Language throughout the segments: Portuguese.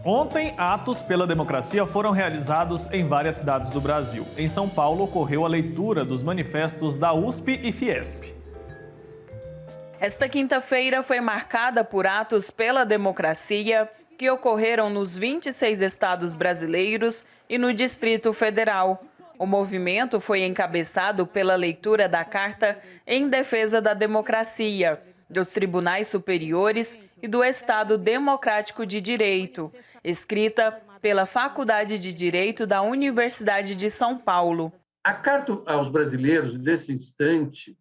Ontem, atos pela democracia foram realizados em várias cidades do Brasil. Em São Paulo, ocorreu a leitura dos manifestos da USP e Fiesp. Esta quinta-feira foi marcada por atos pela democracia que ocorreram nos 26 estados brasileiros e no Distrito Federal. O movimento foi encabeçado pela leitura da Carta em Defesa da Democracia, dos Tribunais Superiores e do Estado Democrático de Direito, escrita pela Faculdade de Direito da Universidade de São Paulo. A Carta aos Brasileiros, nesse instante,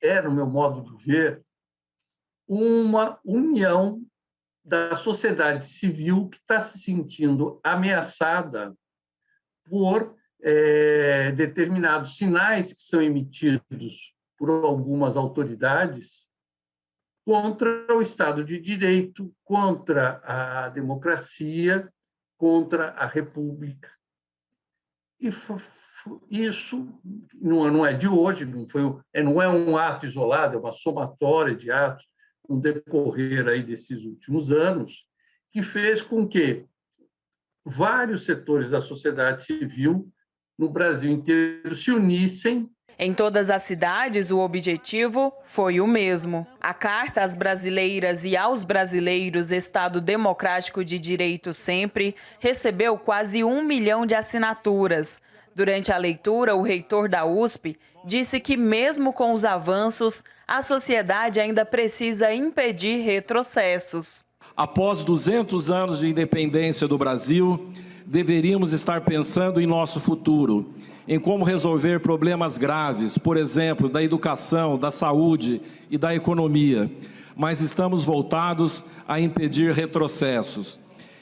é, no meu modo de ver, uma união da sociedade civil que está se sentindo ameaçada por determinados sinais que são emitidos por algumas autoridades contra o Estado de Direito, contra a democracia, contra a República. E isso não é de hoje, não é um ato isolado, é uma somatória de atos no decorrer aí desses últimos anos, que fez com que vários setores da sociedade civil no Brasil inteiro se unissem. Em todas as cidades, o objetivo foi o mesmo. A Carta às Brasileiras e aos Brasileiros, Estado Democrático de Direito Sempre, recebeu quase 1 milhão de assinaturas. Durante a leitura, o reitor da USP disse que, mesmo com os avanços, a sociedade ainda precisa impedir retrocessos. Após 200 anos de independência do Brasil, deveríamos estar pensando em nosso futuro, em como resolver problemas graves, por exemplo, da educação, da saúde e da economia, mas estamos voltados a impedir retrocessos.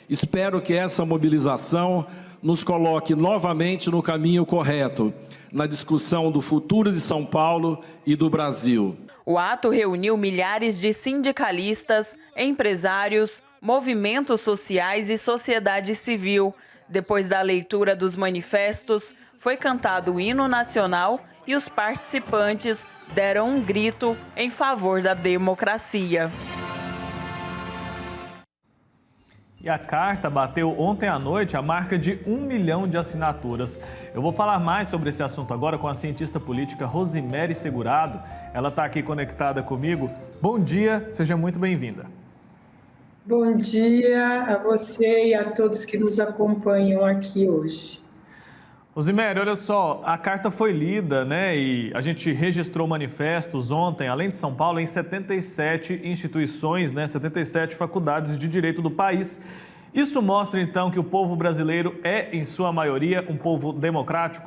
Espero que essa mobilização nos coloque novamente no caminho correto, na discussão do futuro de São Paulo e do Brasil. O ato reuniu milhares de sindicalistas, empresários, movimentos sociais e sociedade civil. Depois da leitura dos manifestos, foi cantado o hino nacional e os participantes deram um grito em favor da democracia. E a carta bateu ontem à noite a marca de 1 milhão de assinaturas. Eu vou falar mais sobre esse assunto agora com a cientista política Rosimere Segurado. Ela está aqui conectada comigo. Bom dia, seja muito bem-vinda. Bom dia a você e a todos que nos acompanham aqui hoje. Rosimere, olha só, a carta foi lida, né? E a gente registrou manifestos ontem, além de São Paulo, em 77 instituições, né? 77 faculdades de direito do país. Isso mostra, então, que o povo brasileiro é, em sua maioria, um povo democrático?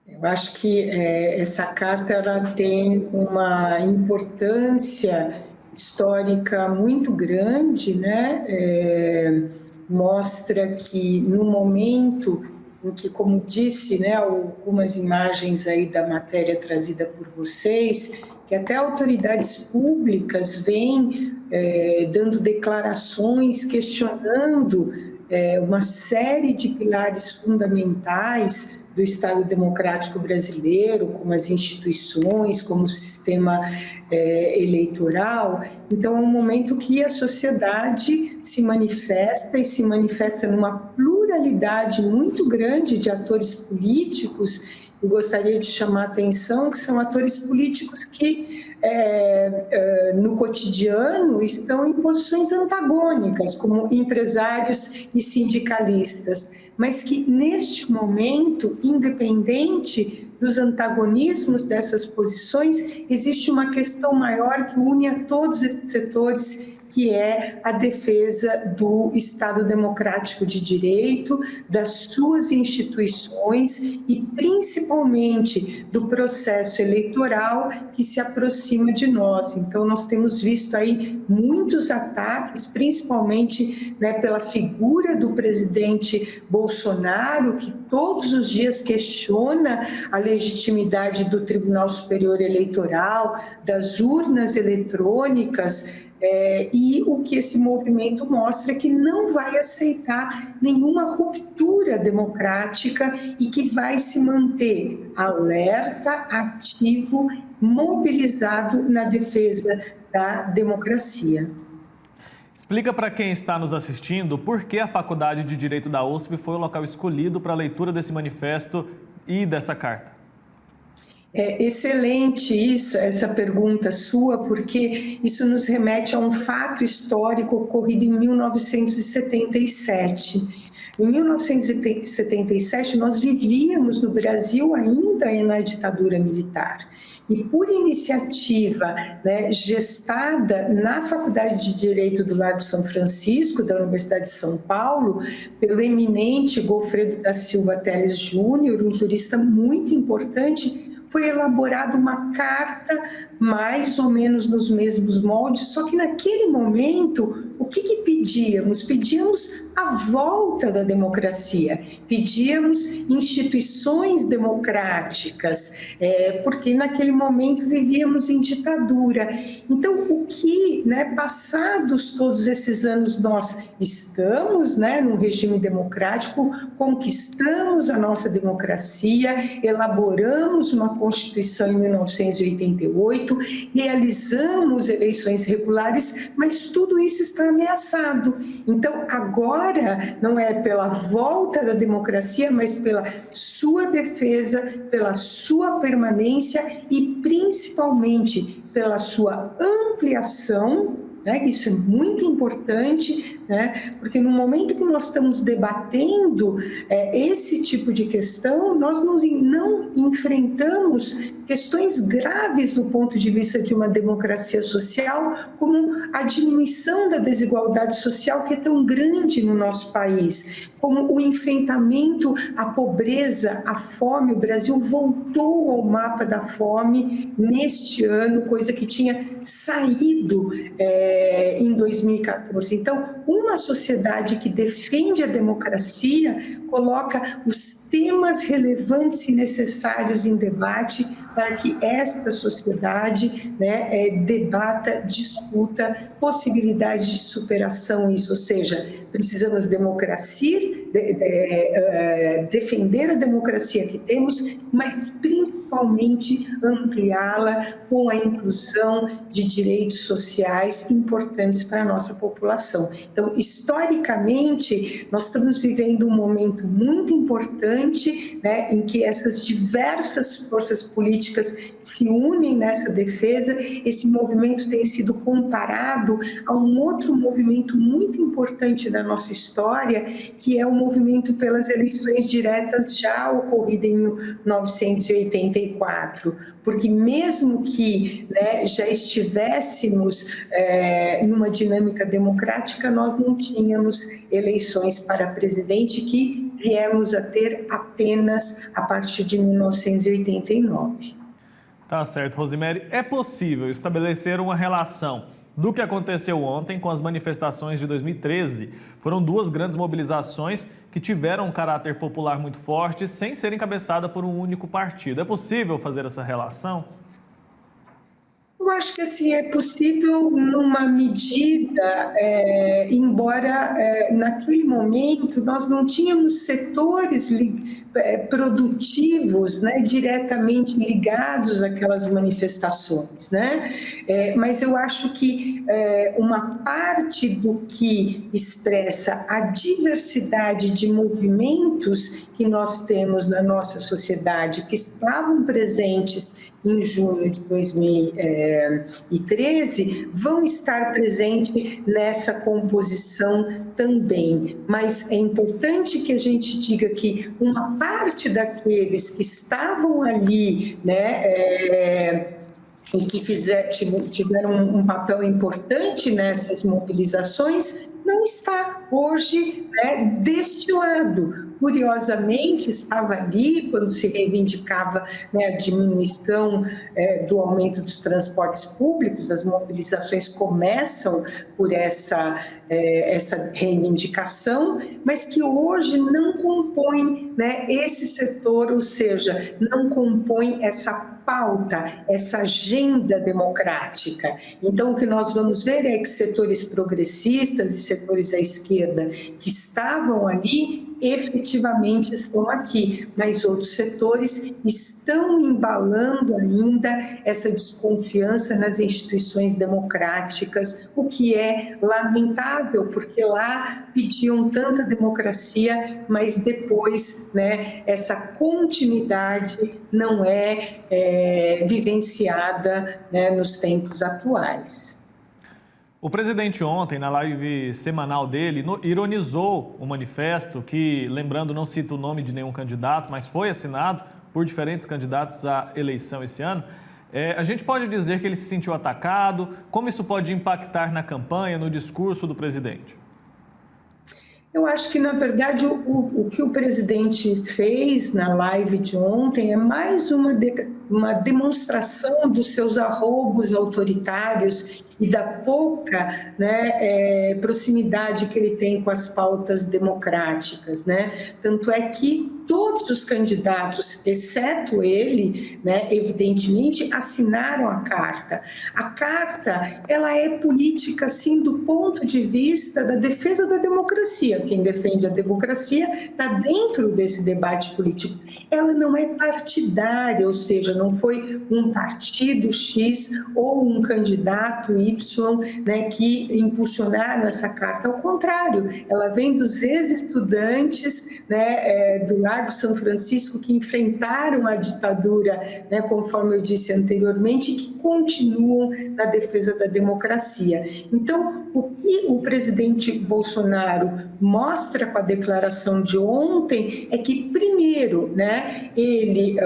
Eu acho que essa carta ela tem uma importância histórica muito grande, né? Mostra que no momento em que, como disse, né, algumas imagens aí da matéria trazida por vocês, que até autoridades públicas vêm dando declarações, questionando uma série de pilares fundamentais do Estado Democrático Brasileiro, como as instituições, como o sistema eleitoral. Então, é um momento que a sociedade se manifesta e se manifesta numa pluralidade muito grande de atores políticos. Eu gostaria de chamar a atenção que são atores políticos que, no cotidiano, estão em posições antagônicas, como empresários e sindicalistas, mas que, neste momento, independente dos antagonismos dessas posições, existe uma questão maior que une a todos esses setores, que é a defesa do Estado Democrático de Direito, das suas instituições e, principalmente, do processo eleitoral que se aproxima de nós. Então, nós temos visto aí muitos ataques, principalmente, né, pela figura do presidente Bolsonaro, que todos os dias questiona a legitimidade do Tribunal Superior Eleitoral, das urnas eletrônicas. E o que esse movimento mostra é que não vai aceitar nenhuma ruptura democrática e que vai se manter alerta, ativo, mobilizado na defesa da democracia. Explica para quem está nos assistindo por que a Faculdade de Direito da USP foi o local escolhido para a leitura desse manifesto e dessa carta. É excelente essa pergunta sua, porque isso nos remete a um fato histórico ocorrido em 1977. Em 1977, nós vivíamos no Brasil ainda na ditadura militar. E por iniciativa, né, gestada na Faculdade de Direito do Largo São Francisco, da Universidade de São Paulo, pelo eminente Golfredo da Silva Teles Júnior, um jurista muito importante, foi elaborada uma carta mais ou menos nos mesmos moldes, só que naquele momento, o que pedíamos? Pedíamos a volta da democracia, pedíamos instituições democráticas, porque naquele momento vivíamos em ditadura. Então, o que, né, passados todos esses anos, nós estamos, né, num regime democrático, conquistamos a nossa democracia, elaboramos uma Constituição em 1988, realizamos eleições regulares, mas tudo isso está ameaçado. Então, agora não é pela volta da democracia, mas pela sua defesa, pela sua permanência e principalmente pela sua ampliação, né? Isso é muito importante, né? Porque no momento que nós estamos debatendo esse tipo de questão, nós não enfrentamos questões graves do ponto de vista de uma democracia social, como a diminuição da desigualdade social que é tão grande no nosso país, como o enfrentamento à pobreza, à fome. O Brasil voltou ao mapa da fome neste ano, coisa que tinha saído em 2014. Então, uma sociedade que defende a democracia coloca os temas relevantes e necessários em debate para que esta sociedade, né, debata, discuta possibilidades de superação isso, ou seja, precisamos defender a democracia que temos, mas principalmente ampliá-la com a inclusão de direitos sociais importantes para a nossa população. Então, historicamente, nós estamos vivendo um momento muito importante, né, em que essas diversas forças políticas se unem nessa defesa. Esse movimento tem sido comparado a um outro movimento muito importante da nossa história, que é o movimento pelas eleições diretas já ocorrido em 1984, porque mesmo que, né, já estivéssemos numa dinâmica democrática, nós não tínhamos eleições para presidente, que viemos a ter apenas a partir de 1989. Tá certo, Rosemary. É possível estabelecer uma relação do que aconteceu ontem com as manifestações de 2013? Foram duas grandes mobilizações que tiveram um caráter popular muito forte, sem ser encabeçada por um único partido. É possível fazer essa relação? Eu acho que assim, é possível numa medida, embora naquele momento nós não tínhamos setores produtivos, né, diretamente ligados àquelas manifestações, né? Mas eu acho que uma parte do que expressa a diversidade de movimentos que nós temos na nossa sociedade, que estavam presentes em junho de 2013, vão estar presentes nessa composição também. Mas é importante que a gente diga que uma parte daqueles que estavam ali, né, e que tiveram um papel importante nessas mobilizações, não está hoje, né, deste lado. Curiosamente, estava ali quando se reivindicava, né, a diminuição do aumento dos transportes públicos. As mobilizações começam por essa reivindicação, mas que hoje não compõe, né, esse setor, ou seja, não compõe essa pauta, essa agenda democrática. Então, o que nós vamos ver é que setores progressistas e setores à esquerda que estavam ali, efetivamente estão aqui, mas outros setores estão embalando ainda essa desconfiança nas instituições democráticas, o que é lamentável, porque lá pediam tanta democracia, mas depois, né, essa continuidade não é vivenciada, né, nos tempos atuais. O presidente ontem, na live semanal dele, ironizou o manifesto que, lembrando, não cita o nome de nenhum candidato, mas foi assinado por diferentes candidatos à eleição esse ano. A gente pode dizer que ele se sentiu atacado? Como isso pode impactar na campanha, no discurso do presidente? Eu acho que, na verdade, o que o presidente fez na live de ontem é mais uma demonstração dos seus arroubos autoritários e da pouca, né, proximidade que ele tem com as pautas democráticas, né? Tanto é que todos os candidatos, exceto ele, né, evidentemente, assinaram a carta. A carta, ela é política, sim, do ponto de vista da defesa da democracia. Quem defende a democracia está dentro desse debate político. Ela não é partidária, ou seja, não foi um partido X ou um candidato Y, né, que impulsionaram essa carta. Ao contrário, ela vem dos ex-estudantes, né, do Largo São Francisco, que enfrentaram a ditadura, né, conforme eu disse anteriormente, e que continuam na defesa da democracia. Então, o que o presidente Bolsonaro mostra com a declaração de ontem é que, primeiro, né, ele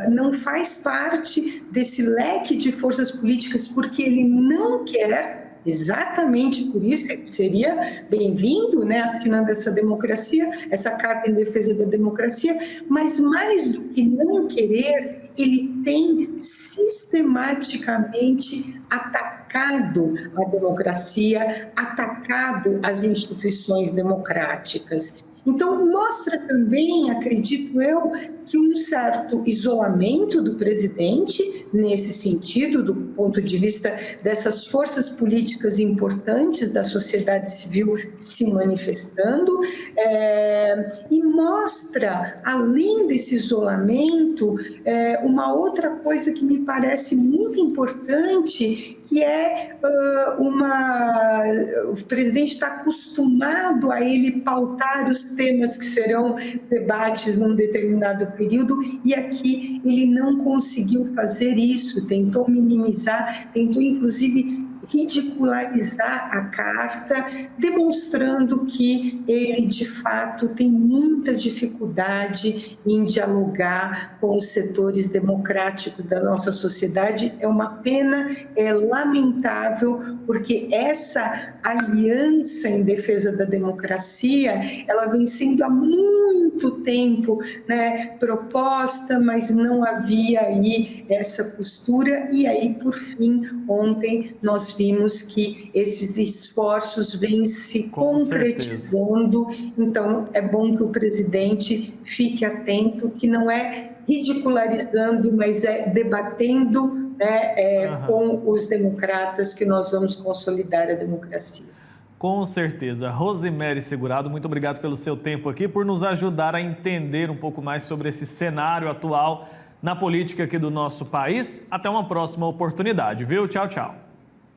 não faz parte desse leque de forças políticas porque ele não quer, exatamente por isso que seria bem-vindo, né, assinando essa democracia, essa carta em defesa da democracia, mas mais do que não querer, ele tem sistematicamente atacado a democracia, atacado as instituições democráticas. Então, mostra também, acredito eu, que um certo isolamento do presidente, nesse sentido, do ponto de vista dessas forças políticas importantes da sociedade civil se manifestando, e mostra, além desse isolamento, uma outra coisa que me parece muito importante, que é o presidente está acostumado a ele pautar os temas que serão debates num determinado período, e aqui ele não conseguiu fazer isso, tentou minimizar, tentou inclusive ridicularizar a carta, demonstrando que ele, de fato, tem muita dificuldade em dialogar com os setores democráticos da nossa sociedade. É uma pena, é lamentável, porque essa aliança em defesa da democracia, ela vem sendo há muito tempo, né, proposta, mas não havia aí essa postura, e aí, por fim, ontem nós vimos que esses esforços vêm se concretizando. Então, é bom que o presidente fique atento, que não é ridicularizando, mas é debatendo, né, com os democratas que nós vamos consolidar a democracia. Com certeza. Rosemary Segurado, muito obrigado pelo seu tempo aqui, por nos ajudar a entender um pouco mais sobre esse cenário atual na política aqui do nosso país. Até uma próxima oportunidade, viu? Tchau, tchau.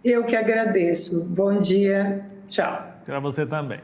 Eu que agradeço. Bom dia. Tchau. Para você também.